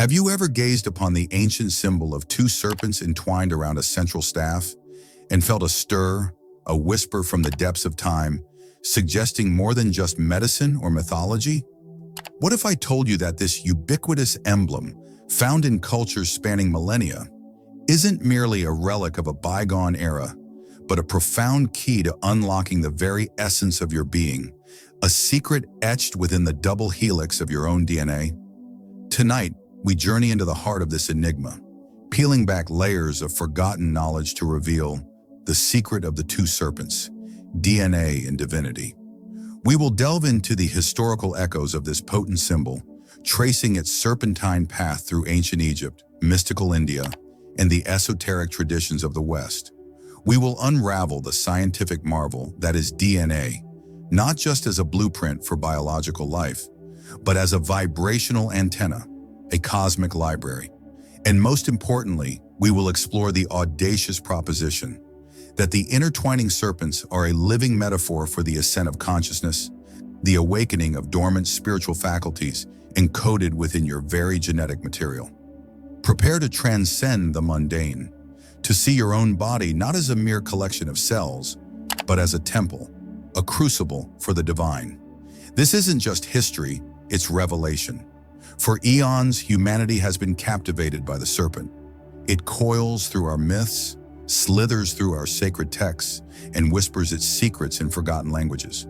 Have you ever gazed upon the ancient symbol of two serpents entwined around a central staff and felt a stir, a whisper from the depths of time, suggesting more than just medicine or mythology? What if I told you that this ubiquitous emblem, found in cultures spanning millennia, isn't merely a relic of a bygone era, but a profound key to unlocking the very essence of your being, a secret etched within the double helix of your own DNA? Tonight, we journey into the heart of this enigma, peeling back layers of forgotten knowledge to reveal the secret of the two serpents, DNA and divinity. We will delve into the historical echoes of this potent symbol, tracing its serpentine path through ancient Egypt, mystical India, and the esoteric traditions of the West. We will unravel the scientific marvel that is DNA, not just as a blueprint for biological life, but as a vibrational antenna, a cosmic library. And most importantly, we will explore the audacious proposition that the intertwining serpents are a living metaphor for the ascent of consciousness, the awakening of dormant spiritual faculties encoded within your very genetic material. Prepare to transcend the mundane, to see your own body not as a mere collection of cells, but as a temple, a crucible for the divine. This isn't just history, it's revelation. For eons, humanity has been captivated by the serpent. It coils through our myths, slithers through our sacred texts, and whispers its secrets in forgotten languages.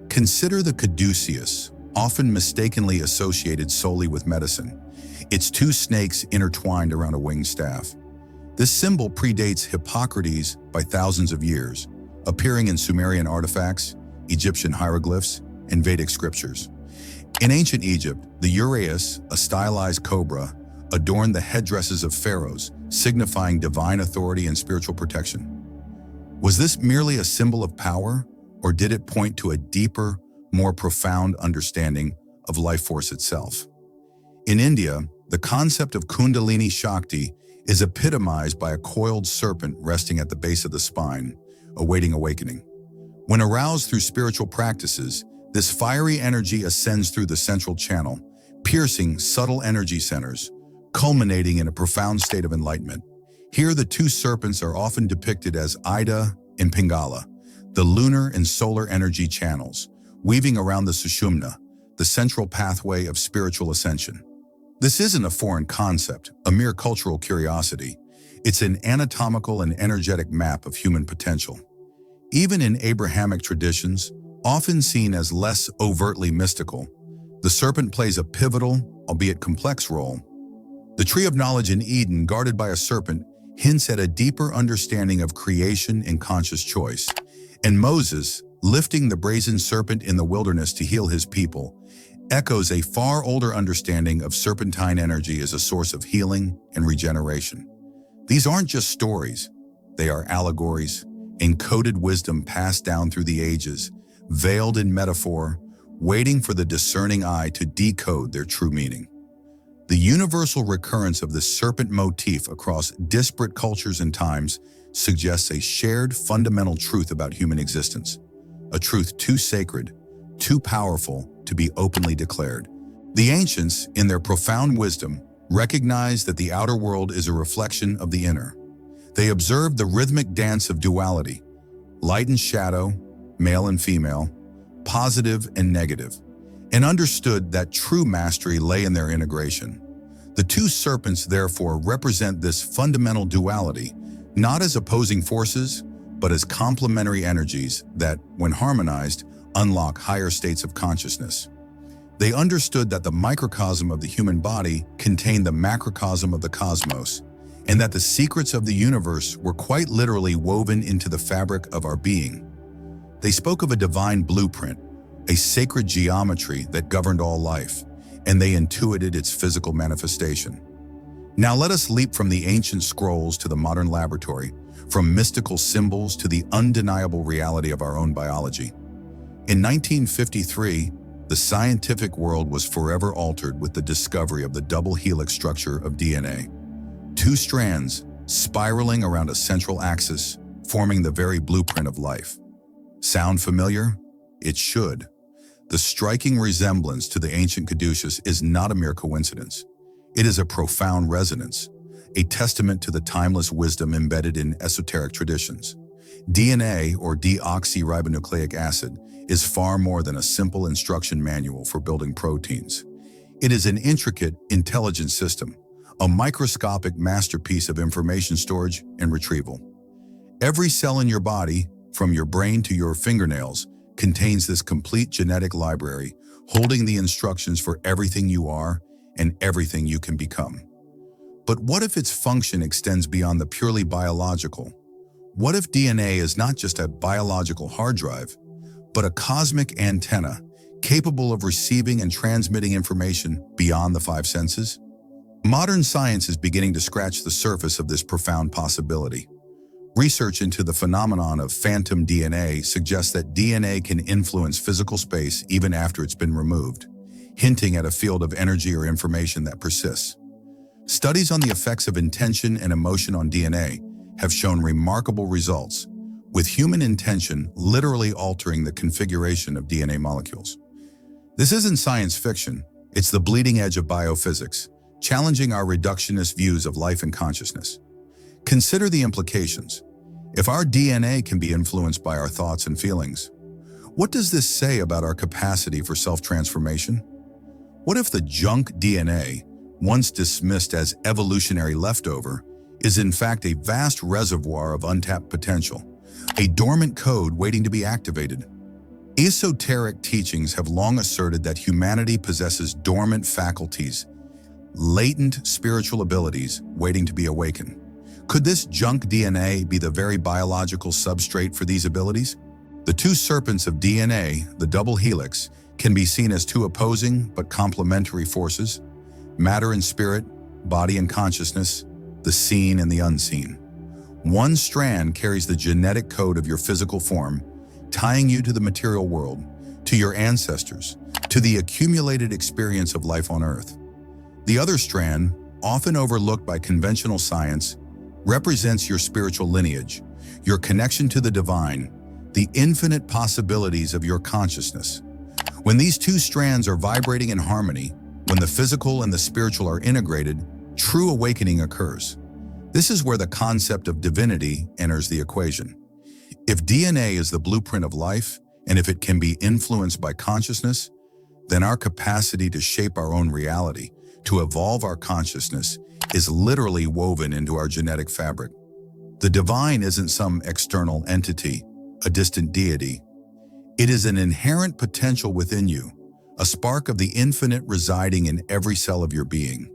Consider the Caduceus, often mistakenly associated solely with medicine, its two snakes intertwined around a winged staff. This symbol predates Hippocrates by thousands of years, appearing in Sumerian artifacts, Egyptian hieroglyphs, and Vedic scriptures. In ancient Egypt, the uraeus, a stylized cobra, adorned the headdresses of pharaohs, signifying divine authority and spiritual protection. Was this merely a symbol of power, or did it point to a deeper, more profound understanding of life force itself? In India, the concept of Kundalini Shakti is epitomized by a coiled serpent resting at the base of the spine, awaiting awakening. When aroused through spiritual practices, this fiery energy ascends through the central channel, piercing subtle energy centers, culminating in a profound state of enlightenment. Here, the two serpents are often depicted as Ida and Pingala, the lunar and solar energy channels, weaving around the Sushumna, the central pathway of spiritual ascension. This isn't a foreign concept, a mere cultural curiosity. It's an anatomical and energetic map of human potential. Even in Abrahamic traditions, often seen as less overtly mystical, the serpent plays a pivotal, albeit complex role. The tree of knowledge in Eden, guarded by a serpent, hints at a deeper understanding of creation and conscious choice. And Moses, lifting the brazen serpent in the wilderness to heal his people, echoes a far older understanding of serpentine energy as a source of healing and regeneration. These aren't just stories, they are allegories, encoded wisdom passed down through the ages, veiled in metaphor, waiting for the discerning eye to decode their true meaning. The universal recurrence of the serpent motif across disparate cultures and times suggests a shared fundamental truth about human existence, a truth too sacred, too powerful to be openly declared. The ancients, in their profound wisdom, recognized that the outer world is a reflection of the inner. They observed the rhythmic dance of duality, light and shadow, male and female, positive and negative, and understood that true mastery lay in their integration. The two serpents therefore represent this fundamental duality, not as opposing forces, but as complementary energies that, when harmonized, unlock higher states of consciousness. They understood that the microcosm of the human body contained the macrocosm of the cosmos, and that the secrets of the universe were quite literally woven into the fabric of our being. They spoke of a divine blueprint, a sacred geometry that governed all life, and they intuited its physical manifestation. Now let us leap from the ancient scrolls to the modern laboratory, from mystical symbols to the undeniable reality of our own biology. In 1953, the scientific world was forever altered with the discovery of the double helix structure of DNA. Two strands, spiraling around a central axis, forming the very blueprint of life. Sound familiar? It should. The striking resemblance to the ancient Caduceus is not a mere coincidence. It is a profound resonance, a testament to the timeless wisdom embedded in esoteric traditions. DNA, or deoxyribonucleic acid, is far more than a simple instruction manual for building proteins. It is an intricate, intelligent system, a microscopic masterpiece of information storage and retrieval. Every cell in your body, from your brain to your fingernails, contains this complete genetic library, holding the instructions for everything you are and everything you can become. But what if its function extends beyond the purely biological? What if DNA is not just a biological hard drive, but a cosmic antenna capable of receiving and transmitting information beyond the five senses? Modern science is beginning to scratch the surface of this profound possibility. Research into the phenomenon of phantom DNA suggests that DNA can influence physical space even after it's been removed, hinting at a field of energy or information that persists. Studies on the effects of intention and emotion on DNA have shown remarkable results, with human intention literally altering the configuration of DNA molecules. This isn't science fiction, it's the bleeding edge of biophysics, challenging our reductionist views of life and consciousness. Consider the implications. If our DNA can be influenced by our thoughts and feelings, what does this say about our capacity for self-transformation? What if the junk DNA, once dismissed as evolutionary leftover, is in fact a vast reservoir of untapped potential, a dormant code waiting to be activated? Esoteric teachings have long asserted that humanity possesses dormant faculties, latent spiritual abilities waiting to be awakened. Could this junk DNA be the very biological substrate for these abilities? The two serpents of DNA, the double helix, can be seen as two opposing but complementary forces: matter and spirit, body and consciousness, the seen and the unseen. One strand carries the genetic code of your physical form, tying you to the material world, to your ancestors, to the accumulated experience of life on Earth. The other strand, often overlooked by conventional science, represents your spiritual lineage, your connection to the divine, the infinite possibilities of your consciousness. When these two strands are vibrating in harmony, when the physical and the spiritual are integrated, true awakening occurs. This is where the concept of divinity enters the equation. If DNA is the blueprint of life, and if it can be influenced by consciousness, then our capacity to shape our own reality, to evolve our consciousness, is literally woven into our genetic fabric. The divine isn't some external entity, a distant deity. It is an inherent potential within you, a spark of the infinite residing in every cell of your being.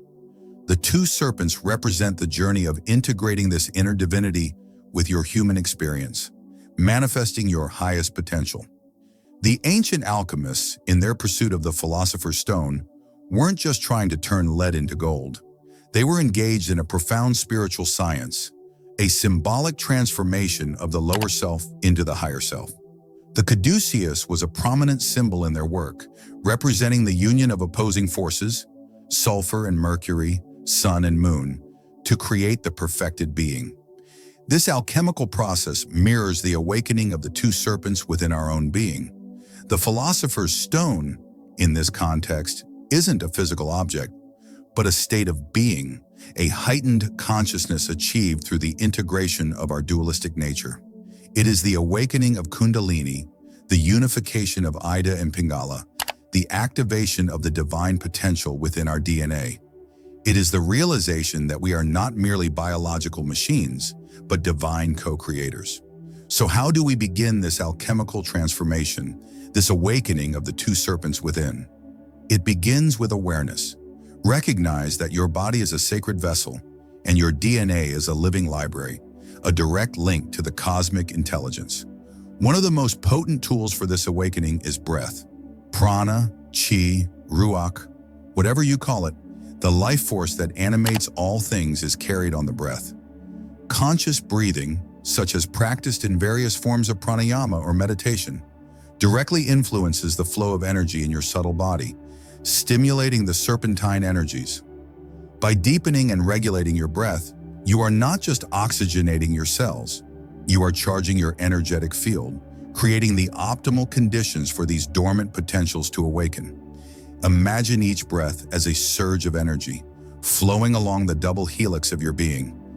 The two serpents represent the journey of integrating this inner divinity with your human experience, manifesting your highest potential. The ancient alchemists, in their pursuit of the philosopher's stone, weren't just trying to turn lead into gold. They were engaged in a profound spiritual science, a symbolic transformation of the lower self into the higher self. The Caduceus was a prominent symbol in their work, representing the union of opposing forces, sulfur and mercury, sun and moon, to create the perfected being. This alchemical process mirrors the awakening of the two serpents within our own being. The philosopher's stone, in this context, isn't a physical object, but a state of being, a heightened consciousness achieved through the integration of our dualistic nature. It is the awakening of Kundalini, the unification of Ida and Pingala, the activation of the divine potential within our DNA. It is the realization that we are not merely biological machines, but divine co-creators. So how do we begin this alchemical transformation, this awakening of the two serpents within? It begins with awareness. Recognize that your body is a sacred vessel, and your DNA is a living library, a direct link to the cosmic intelligence. One of the most potent tools for this awakening is breath. Prana, chi, ruach, whatever you call it, the life force that animates all things is carried on the breath. Conscious breathing, such as practiced in various forms of pranayama or meditation, directly influences the flow of energy in your subtle body, stimulating the serpentine energies. By deepening and regulating your breath, you are not just oxygenating your cells, you are charging your energetic field, creating the optimal conditions for these dormant potentials to awaken. Imagine each breath as a surge of energy, flowing along the double helix of your being,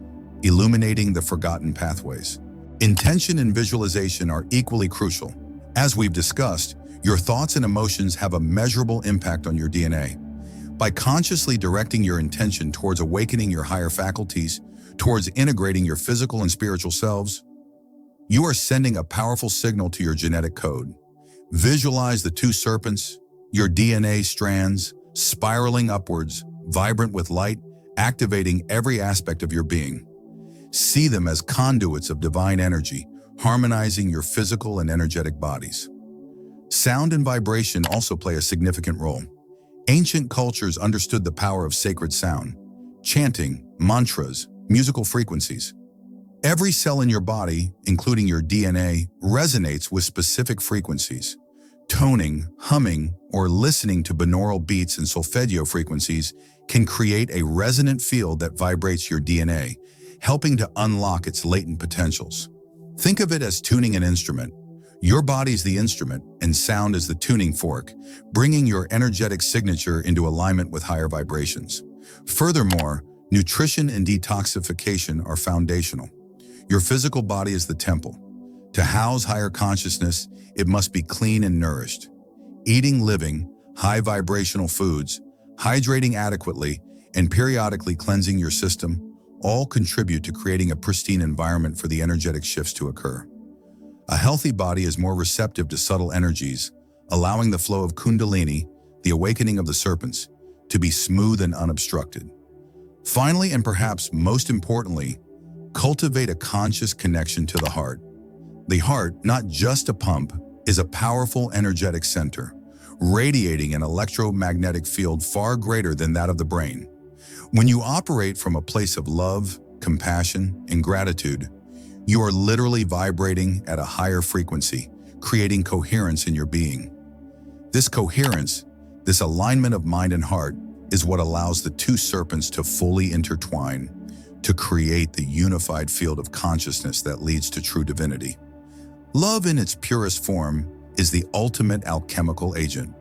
illuminating the forgotten pathways. Intention and visualization are equally crucial. As we've discussed, your thoughts and emotions have a measurable impact on your DNA. By consciously directing your intention towards awakening your higher faculties, towards integrating your physical and spiritual selves, you are sending a powerful signal to your genetic code. Visualize the two serpents, your DNA strands, spiraling upwards, vibrant with light, activating every aspect of your being. See them as conduits of divine energy, harmonizing your physical and energetic bodies. Sound and vibration also play a significant role. Ancient cultures understood the power of sacred sound, chanting, mantras, musical frequencies. Every cell in your body, including your DNA, resonates with specific frequencies. Toning, humming, or listening to binaural beats and solfeggio frequencies can create a resonant field that vibrates your DNA, helping to unlock its latent potentials. Think of it as tuning an instrument. Your body's the instrument, and sound is the tuning fork, bringing your energetic signature into alignment with higher vibrations. Furthermore, nutrition and detoxification are foundational. Your physical body is the temple. To house higher consciousness, it must be clean and nourished. Eating living, high vibrational foods, hydrating adequately, and periodically cleansing your system all contribute to creating a pristine environment for the energetic shifts to occur. A healthy body is more receptive to subtle energies, allowing the flow of Kundalini, the awakening of the serpents, to be smooth and unobstructed. Finally, and perhaps most importantly, cultivate a conscious connection to the heart. The heart, not just a pump, is a powerful energetic center, radiating an electromagnetic field far greater than that of the brain. When you operate from a place of love, compassion, and gratitude, you are literally vibrating at a higher frequency, creating coherence in your being. This coherence, this alignment of mind and heart, is what allows the two serpents to fully intertwine, to create the unified field of consciousness that leads to true divinity. Love in its purest form is the ultimate alchemical agent,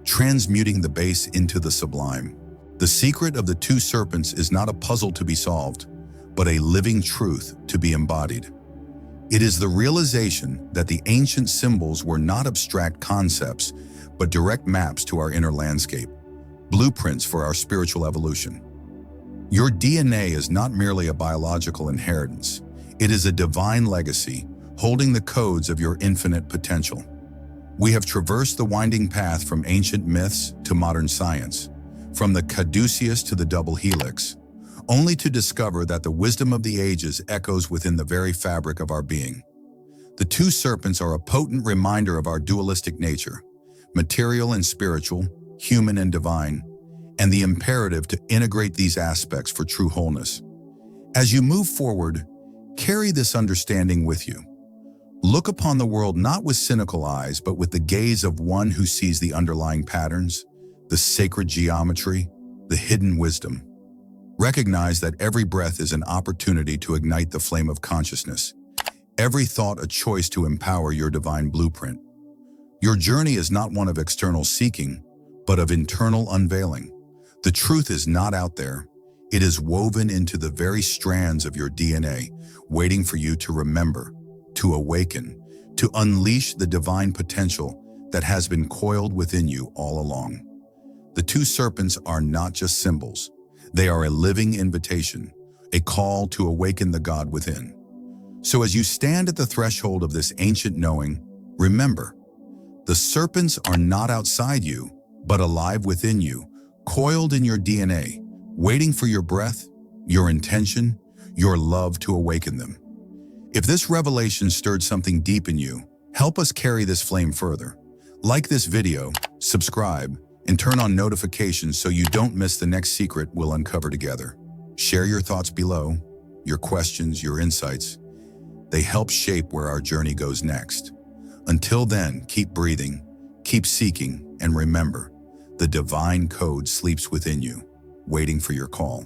transmuting the base into the sublime. The secret of the two serpents is not a puzzle to be solved, but a living truth to be embodied. It is the realization that the ancient symbols were not abstract concepts, but direct maps to our inner landscape, blueprints for our spiritual evolution. Your DNA is not merely a biological inheritance. It is a divine legacy, holding the codes of your infinite potential. We have traversed the winding path from ancient myths to modern science, from the Caduceus to the double helix, only to discover that the wisdom of the ages echoes within the very fabric of our being. The two serpents are a potent reminder of our dualistic nature, material and spiritual, human and divine, and the imperative to integrate these aspects for true wholeness. As you move forward, carry this understanding with you. Look upon the world not with cynical eyes, but with the gaze of one who sees the underlying patterns, the sacred geometry, the hidden wisdom. Recognize that every breath is an opportunity to ignite the flame of consciousness, every thought a choice to empower your divine blueprint. Your journey is not one of external seeking, but of internal unveiling. The truth is not out there. It is woven into the very strands of your DNA, waiting for you to remember, to awaken, to unleash the divine potential that has been coiled within you all along. The two serpents are not just symbols. They are a living invitation, a call to awaken the God within. So as you stand at the threshold of this ancient knowing, remember, the serpents are not outside you, but alive within you, coiled in your DNA, waiting for your breath, your intention, your love to awaken them. If this revelation stirred something deep in you, help us carry this flame further. Like this video, subscribe, and turn on notifications so you don't miss the next secret we'll uncover together. Share your thoughts below, your questions, your insights. They help shape where our journey goes next. Until then, keep breathing, keep seeking, and remember, the divine code sleeps within you, waiting for your call.